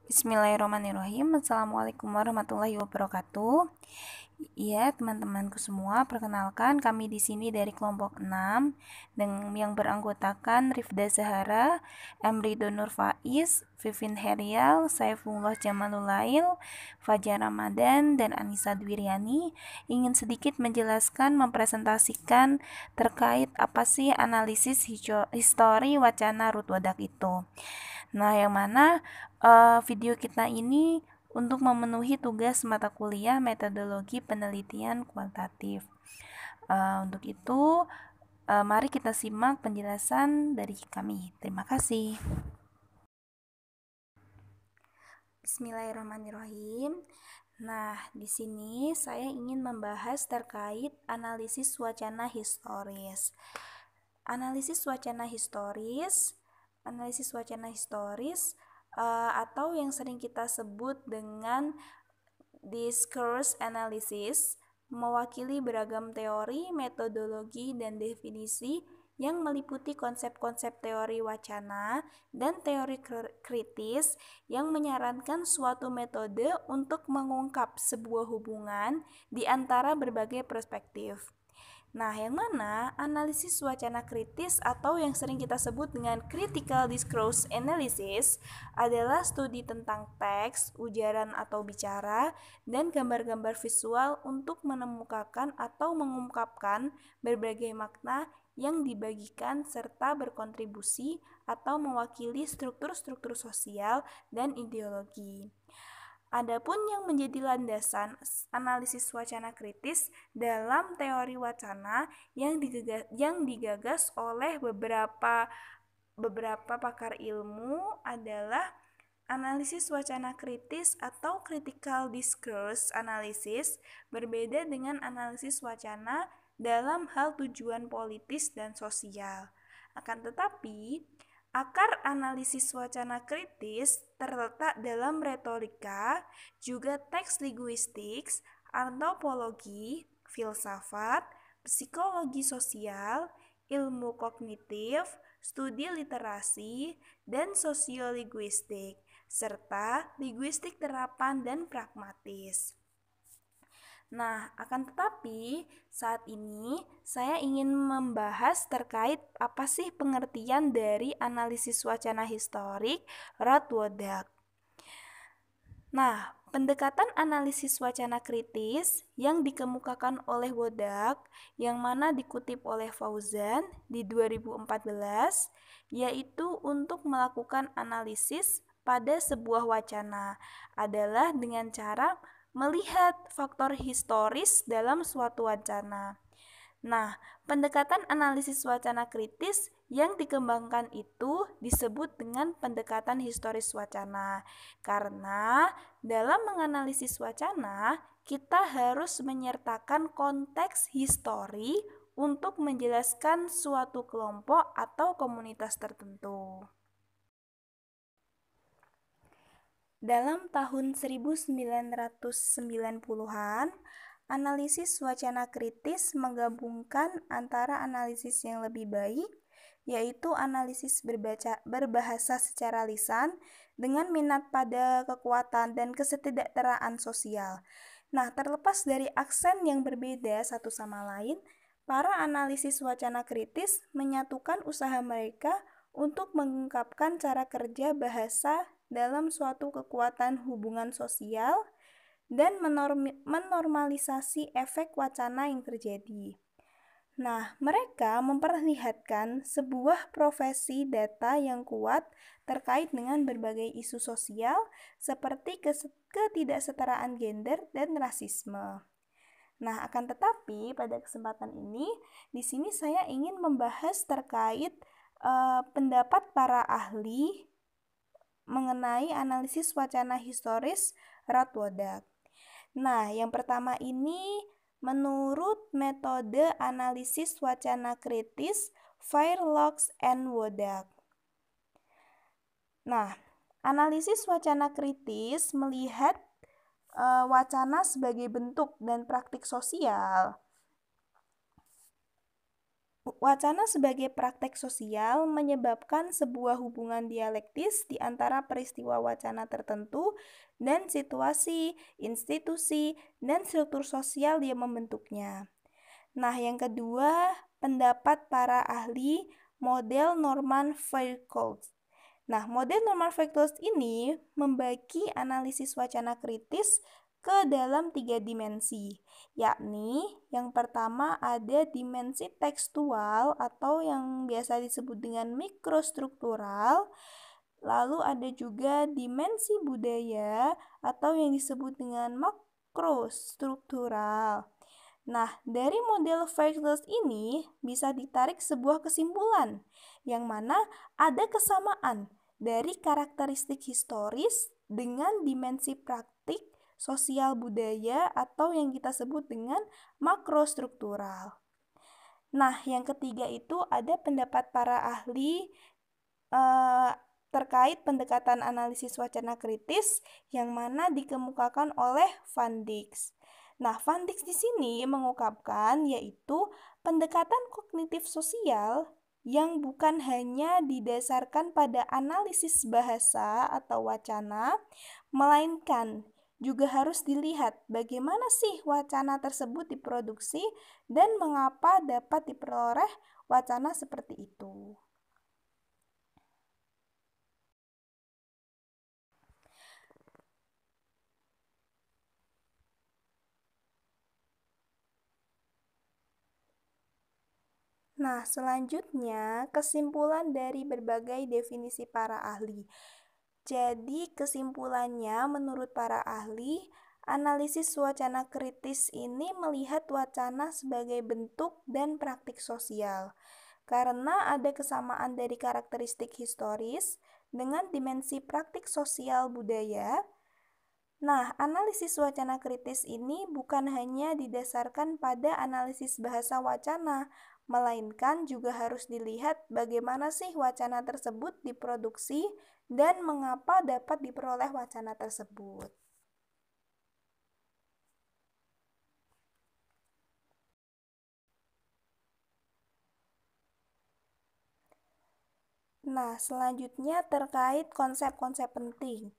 Bismillahirrahmanirrahim. Assalamualaikum warahmatullahi wabarakatuh. Iya, teman-temanku semua, perkenalkan kami di sini dari kelompok 6 dengan yang beranggotakan Rifda Zahara, Emri Donur Faiz, Vivin Herial, Saifullah Jamalulail, Fajar Ramadan, dan Anissa Dwiriani ingin sedikit menjelaskan, mempresentasikan terkait apa sih analisis histori wacana Rutwadak itu. Nah, yang mana video kita ini untuk memenuhi tugas mata kuliah metodologi penelitian kualitatif. Untuk itu, mari kita simak penjelasan dari kami. Terima kasih. Bismillahirrahmanirrahim. Nah, di sini saya ingin membahas terkait analisis wacana historis. Analisis wacana historis atau yang sering kita sebut dengan discourse analysis mewakili beragam teori, metodologi, dan definisi yang meliputi konsep-konsep teori wacana dan teori kritis yang menyarankan suatu metode untuk mengungkap sebuah hubungan di antara berbagai perspektif. Nah, yang mana analisis wacana kritis atau yang sering kita sebut dengan critical discourse analysis adalah studi tentang teks, ujaran atau bicara, dan gambar-gambar visual untuk menemukan atau mengungkapkan berbagai makna yang dibagikan serta berkontribusi atau mewakili struktur-struktur sosial dan ideologi. Adapun yang menjadi landasan analisis wacana kritis dalam teori wacana yang digagas oleh beberapa pakar ilmu adalah analisis wacana kritis atau critical discourse analysis berbeda dengan analisis wacana dalam hal tujuan politis dan sosial. Akan tetapi, akar analisis wacana kritis terletak dalam retorika, juga teks linguistik, antropologi, filsafat, psikologi sosial, ilmu kognitif, studi literasi, dan sosiolinguistik, serta linguistik terapan dan pragmatis. Nah, akan tetapi saat ini saya ingin membahas terkait apa sih pengertian dari analisis wacana historik Radwodak. Nah, pendekatan analisis wacana kritis yang dikemukakan oleh Wodak yang mana dikutip oleh Fauzan di 2014 yaitu untuk melakukan analisis pada sebuah wacana adalah dengan cara melihat faktor historis dalam suatu wacana. Nah, pendekatan analisis wacana kritis yang dikembangkan itu disebut dengan pendekatan historis wacana. Karena dalam menganalisis wacana, kita harus menyertakan konteks histori untuk menjelaskan suatu kelompok atau komunitas tertentu. Dalam tahun 1990-an, analisis wacana kritis menggabungkan antara analisis yang lebih baik, yaitu analisis berbahasa secara lisan dengan minat pada kekuatan dan kesejahteraan sosial. Nah, terlepas dari aksen yang berbeda satu sama lain, para analisis wacana kritis menyatukan usaha mereka untuk mengungkapkan cara kerja bahasa dalam suatu kekuatan hubungan sosial dan menormalisasi efek wacana yang terjadi. Nah, mereka memperlihatkan sebuah profesi data yang kuat terkait dengan berbagai isu sosial seperti ketidaksetaraan gender dan rasisme. Nah, akan tetapi pada kesempatan ini, di sini saya ingin membahas terkait pendapat para ahli mengenai analisis wacana historis Radwodak. Nah, yang pertama ini menurut metode analisis wacana kritis Fairlocks and Wodak. Nah, analisis wacana kritis melihat wacana sebagai bentuk dan praktik sosial Wacana sebagai praktek sosial menyebabkan sebuah hubungan dialektis di antara peristiwa wacana tertentu dan situasi, institusi, dan struktur sosial yang membentuknya. Nah, yang kedua, pendapat para ahli model Norman Fairclough. Nah, model Norman Fairclough ini membagi analisis wacana kritis ke dalam 3 dimensi, yakni yang pertama ada dimensi tekstual atau yang biasa disebut dengan mikrostruktural, lalu ada juga dimensi budaya atau yang disebut dengan makrostruktural. Nah, dari model Fairclough ini bisa ditarik sebuah kesimpulan, yang mana ada kesamaan dari karakteristik historis dengan dimensi praktik sosial budaya atau yang kita sebut dengan makrostruktural. Nah, yang ketiga itu ada pendapat para ahli terkait pendekatan analisis wacana kritis yang mana dikemukakan oleh Van Dijk. Nah, Van Dijk di sini mengungkapkan yaitu pendekatan kognitif sosial yang bukan hanya didasarkan pada analisis bahasa atau wacana, melainkan juga harus dilihat bagaimana sih wacana tersebut diproduksi dan mengapa dapat diperoleh wacana seperti itu. Nah, selanjutnya kesimpulan dari berbagai definisi para ahli. Jadi, kesimpulannya menurut para ahli, analisis wacana kritis ini melihat wacana sebagai bentuk dan praktik sosial. Karena ada kesamaan dari karakteristik historis dengan dimensi praktik sosial budaya. Nah, analisis wacana kritis ini bukan hanya didasarkan pada analisis bahasa wacana, melainkan juga harus dilihat bagaimana sih wacana tersebut diproduksi dan mengapa dapat diperoleh wacana tersebut. Nah, selanjutnya terkait konsep-konsep penting.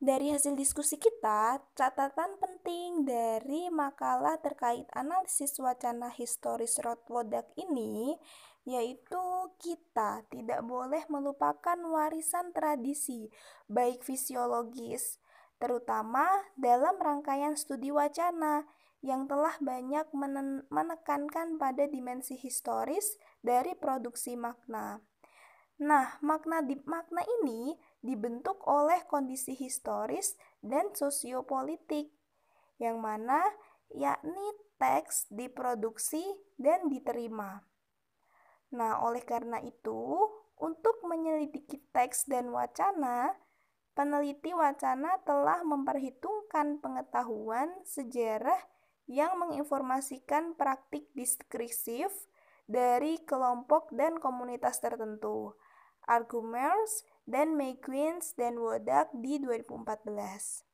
Dari hasil diskusi kita, catatan penting dari makalah terkait analisis wacana historis Rothwodak ini yaitu kita tidak boleh melupakan warisan tradisi, baik fisiologis, terutama dalam rangkaian studi wacana yang telah banyak menekankan pada dimensi historis dari produksi makna. Nah, makna ini dibentuk oleh kondisi historis dan sosiopolitik, yang mana yakni teks diproduksi dan diterima. Nah, oleh karena itu, untuk menyelidiki teks dan wacana, peneliti wacana telah memperhitungkan pengetahuan sejarah yang menginformasikan praktik diskursif dari kelompok dan komunitas tertentu. Argumers dan McQueens dan Wodak di 2014.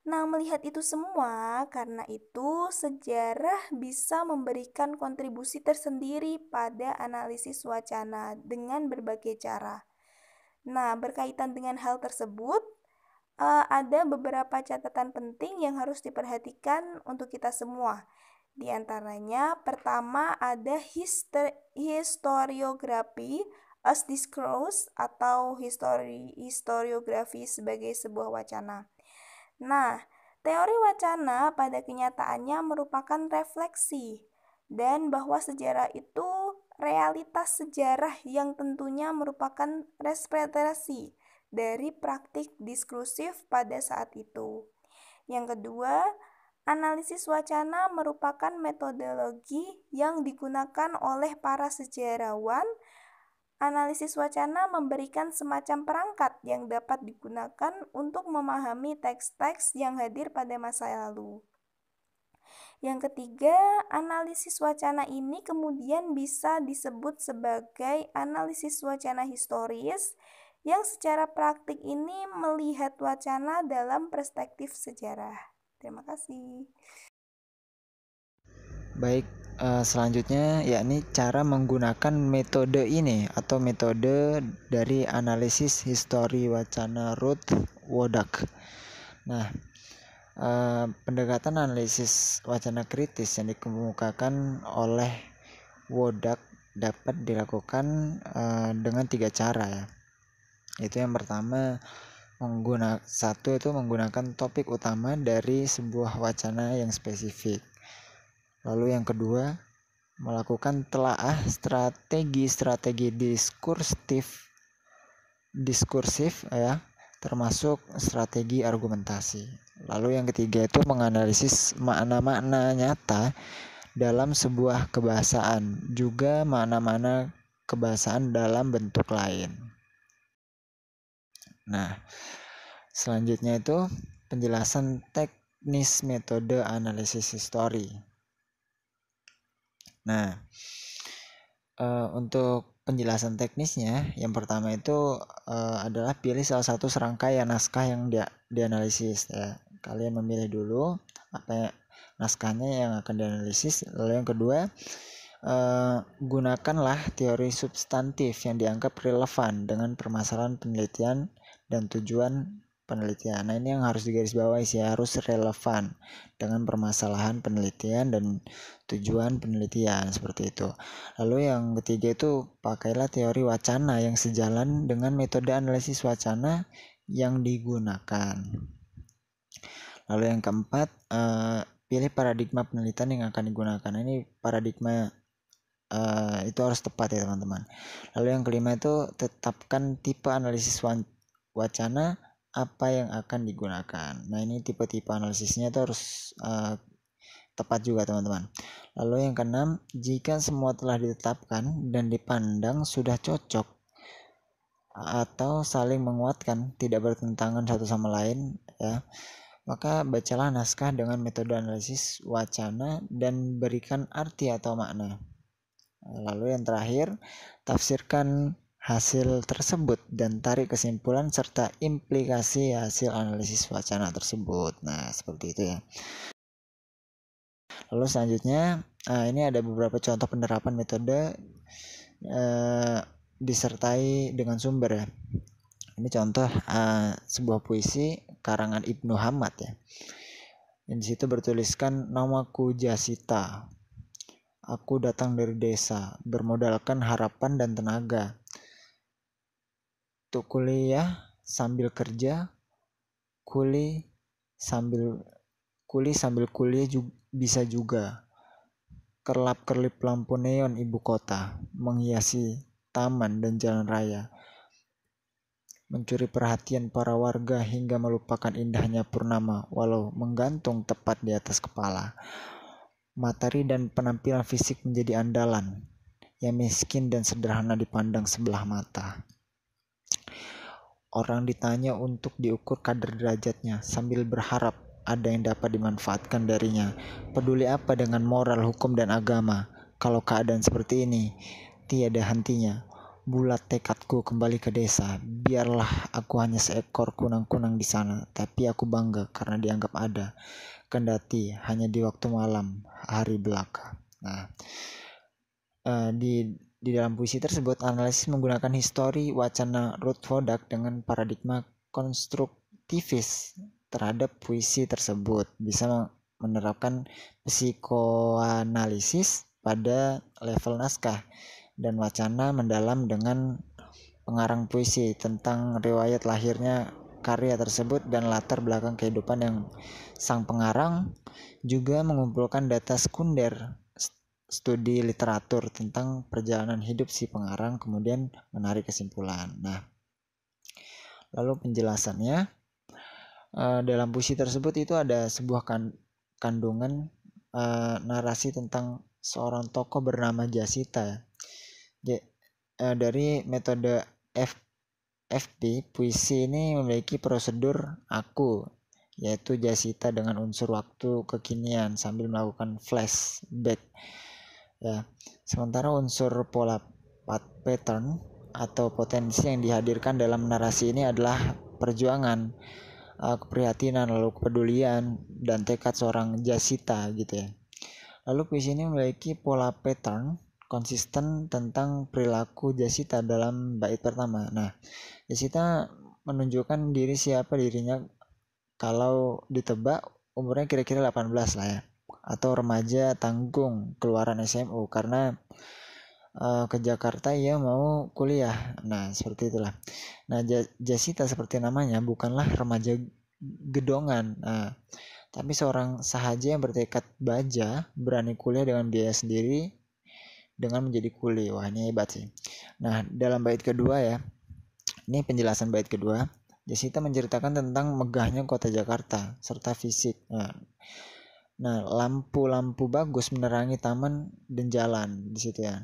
Nah, melihat itu semua, karena itu sejarah bisa memberikan kontribusi tersendiri pada analisis wacana dengan berbagai cara. Nah, berkaitan dengan hal tersebut, ada beberapa catatan penting yang harus diperhatikan untuk kita semua. Di antaranya, pertama ada historiografi as discourse atau historiografi sebagai sebuah wacana. Nah, teori wacana pada kenyataannya merupakan refleksi dan bahwa sejarah itu realitas sejarah yang tentunya merupakan representasi dari praktik diskursif pada saat itu. Yang kedua, analisis wacana merupakan metodologi yang digunakan oleh para sejarawan. Analisis wacana memberikan semacam perangkat yang dapat digunakan untuk memahami teks-teks yang hadir pada masa lalu. Yang ketiga, analisis wacana ini kemudian bisa disebut sebagai analisis wacana historis yang secara praktik ini melihat wacana dalam perspektif sejarah. Terima kasih. Baik, selanjutnya yakni cara menggunakan metode ini atau metode dari analisis histori wacana Ruth Wodak. Nah, pendekatan analisis wacana kritis yang dikemukakan oleh Wodak dapat dilakukan dengan 3 cara ya. Itu yang pertama, satu itu menggunakan topik utama dari sebuah wacana yang spesifik. Lalu yang kedua, melakukan telaah strategi diskursif ya, termasuk strategi argumentasi. Lalu yang ketiga itu menganalisis makna-makna nyata dalam sebuah kebahasaan, juga makna-makna kebahasaan dalam bentuk lain. Nah, selanjutnya itu penjelasan teknis metode analisis histori. Nah, untuk penjelasan teknisnya, yang pertama itu adalah pilih salah satu serangkaian naskah yang dianalisis ya. Kalian memilih dulu apa naskahnya yang akan dianalisis. Lalu yang kedua, gunakanlah teori substantif yang dianggap relevan dengan permasalahan penelitian dan tujuan penelitian. Nah, ini yang harus digarisbawahi sih, harus relevan dengan permasalahan penelitian dan tujuan penelitian, seperti itu. Lalu yang ketiga itu pakailah teori wacana yang sejalan dengan metode analisis wacana yang digunakan. Lalu yang keempat, pilih paradigma penelitian yang akan digunakan. Ini paradigma itu harus tepat ya teman-teman. Lalu yang kelima itu tetapkan tipe analisis wacana apa yang akan digunakan. Nah, ini tipe-tipe analisisnya itu harus tepat juga teman-teman. Lalu yang keenam, jika semua telah ditetapkan dan dipandang sudah cocok atau saling menguatkan, tidak bertentangan satu sama lain ya, maka bacalah naskah dengan metode analisis wacana dan berikan arti atau makna. Lalu yang terakhir, tafsirkan hasil tersebut dan tarik kesimpulan serta implikasi hasil analisis wacana tersebut. Nah, seperti itu ya. Lalu selanjutnya, ini ada beberapa contoh penerapan metode disertai dengan sumber ya. Ini contoh sebuah puisi karangan Ibnu Hamad ya. Di situ bertuliskan, namaku Jasita. Aku datang dari desa, bermodalkan harapan dan tenaga. Untuk kuliah sambil kerja, kuli sambil kuliah bisa juga. Kerlap-kerlip lampu neon ibu kota menghiasi taman dan jalan raya, mencuri perhatian para warga hingga melupakan indahnya purnama walau menggantung tepat di atas kepala. Materi dan penampilan fisik menjadi andalan yang miskin dan sederhana dipandang sebelah mata. Orang ditanya untuk diukur kadar derajatnya sambil berharap ada yang dapat dimanfaatkan darinya. Peduli apa dengan moral, hukum, dan agama? Kalau keadaan seperti ini, tiada hentinya. Bulat tekadku kembali ke desa. Biarlah aku hanya seekor kunang-kunang di sana, tapi aku bangga karena dianggap ada. Kendati hanya di waktu malam, hari belaka. Nah, di dalam puisi tersebut, analisis menggunakan histori wacana Ruth Wodak dengan paradigma konstruktivis terhadap puisi tersebut. Bisa menerapkan psikoanalisis pada level naskah dan wacana mendalam dengan pengarang puisi tentang riwayat lahirnya karya tersebut dan latar belakang kehidupan yang sang pengarang, juga mengumpulkan data sekunder studi literatur tentang perjalanan hidup si pengarang, kemudian menarik kesimpulan. Nah, lalu penjelasannya, dalam puisi tersebut itu ada sebuah kandungan narasi tentang seorang tokoh bernama Jasita. Dari metode FP, puisi ini memiliki prosedur aku, yaitu Jasita dengan unsur waktu kekinian sambil melakukan flashback ya. Sementara unsur pola pattern atau potensi yang dihadirkan dalam narasi ini adalah perjuangan, keprihatinan, lalu kepedulian dan tekad seorang Jasita gitu ya. Lalu puisi ini memiliki pola pattern konsisten tentang perilaku Jasita dalam bait pertama. Nah, Jasita menunjukkan dirinya kalau ditebak umurnya kira-kira 18 lah ya, atau remaja tanggung keluaran SMU karena ke Jakarta ia mau kuliah. Nah, seperti itulah. Nah, Jasita seperti namanya bukanlah remaja gedongan. Nah, tapi seorang sahaja yang bertekad baja, berani kuliah dengan biaya sendiri dengan menjadi kuli. Wah, ini hebat sih. Nah, dalam bait kedua ya, ini penjelasan bait kedua. Jasita menceritakan tentang megahnya kota Jakarta serta fisik. Nah, lampu-lampu bagus menerangi taman dan jalan di situ ya,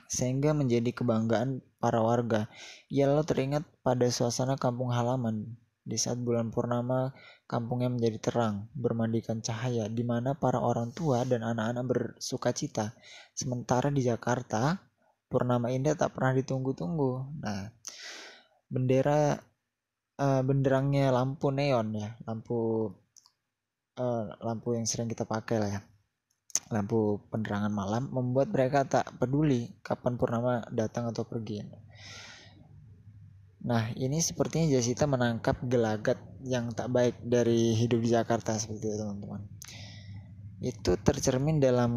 sehingga menjadi kebanggaan para warga. Ia lalu teringat pada suasana kampung halaman di saat bulan purnama, kampungnya menjadi terang, bermandikan cahaya, di mana para orang tua dan anak-anak bersukacita. Sementara di Jakarta, purnama indah tak pernah ditunggu-tunggu. Nah, benderangnya lampu neon ya, lampu yang sering kita pakai lah ya, lampu penerangan malam membuat mereka tak peduli kapan purnama datang atau pergi. Nah, ini sepertinya Jasita menangkap gelagat yang tak baik dari hidup di Jakarta seperti itu, teman-teman. Itu tercermin dalam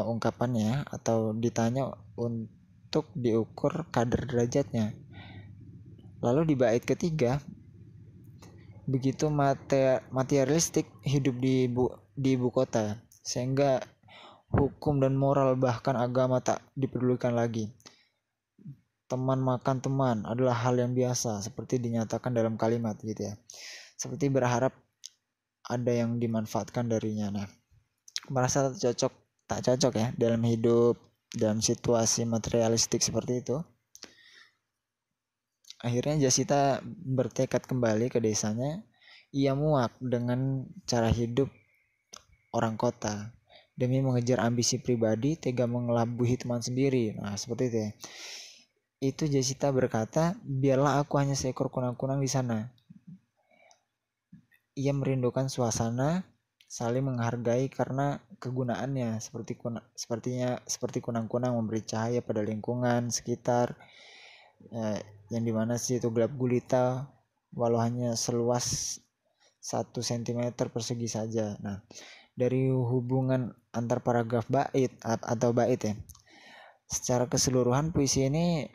ungkapannya atau ditanya untuk diukur kadar derajatnya. Lalu di bait ketiga, begitu materialistik hidup di ibu kota, sehingga hukum dan moral bahkan agama tak dipedulikan lagi. Teman makan teman adalah hal yang biasa, seperti dinyatakan dalam kalimat gitu ya. Seperti berharap ada yang dimanfaatkan darinya. Nah, merasa tak cocok ya dalam hidup dalam situasi materialistik seperti itu. Akhirnya Jasita bertekad kembali ke desanya. Ia muak dengan cara hidup orang kota. Demi mengejar ambisi pribadi, tega mengelabuhi teman sendiri. Nah, seperti itu ya. Itu Jasita berkata, biarlah aku hanya seekor kunang-kunang di sana. Ia merindukan suasana, saling menghargai karena kegunaannya, seperti kunang-kunang memberi cahaya pada lingkungan sekitar, yang dimana situ gelap gulita, walau hanya seluas 1 cm persegi saja. Nah, dari hubungan antar paragraf bait atau bait ya, secara keseluruhan puisi ini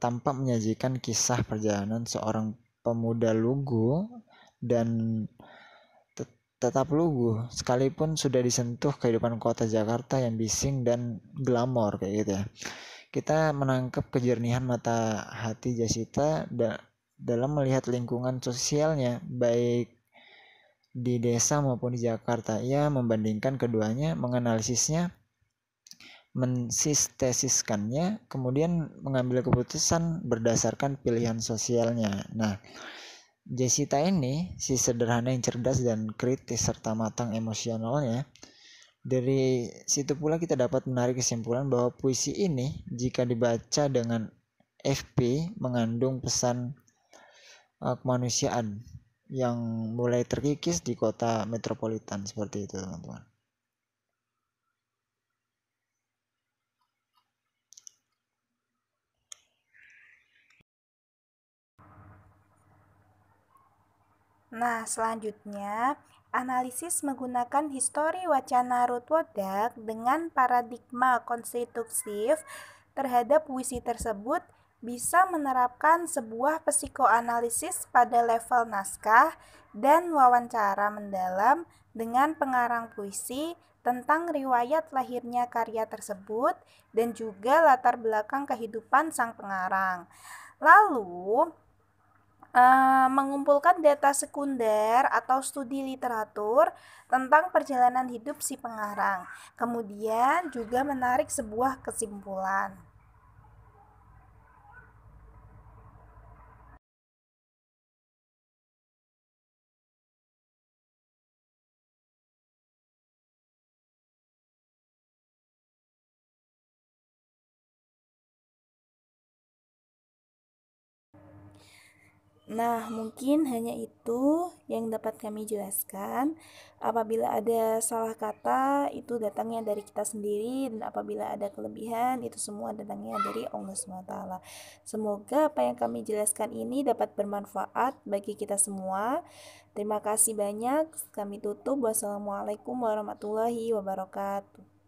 tampak menyajikan kisah perjalanan seorang pemuda lugu dan tetap lugu sekalipun sudah disentuh kehidupan kota Jakarta yang bising dan glamor kayak gitu ya. Kita menangkap kejernihan mata hati Jasita dalam melihat lingkungan sosialnya baik di desa maupun di Jakarta. Ia membandingkan keduanya, menganalisisnya, mensistesiskannya, kemudian mengambil keputusan berdasarkan pilihan sosialnya. Nah, Jasita ini si sederhana yang cerdas dan kritis serta matang emosionalnya. Dari situ pula kita dapat menarik kesimpulan bahwa puisi ini jika dibaca dengan FP mengandung pesan kemanusiaan yang mulai terkikis di kota metropolitan seperti itu, teman-teman. Nah, selanjutnya, analisis menggunakan histori wacana Rootwodak dengan paradigma konstitutif terhadap puisi tersebut bisa menerapkan sebuah psikoanalisis pada level naskah dan wawancara mendalam dengan pengarang puisi tentang riwayat lahirnya karya tersebut dan juga latar belakang kehidupan sang pengarang. Lalu, mengumpulkan data sekunder atau studi literatur tentang perjalanan hidup si pengarang. Kemudian juga menarik sebuah kesimpulan. Nah, mungkin hanya itu yang dapat kami jelaskan. Apabila ada salah kata, itu datangnya dari kita sendiri, dan apabila ada kelebihan, itu semua datangnya dari Allah SWT. Semoga apa yang kami jelaskan ini dapat bermanfaat bagi kita semua. Terima kasih banyak. Kami tutup. Wassalamualaikum warahmatullahi wabarakatuh.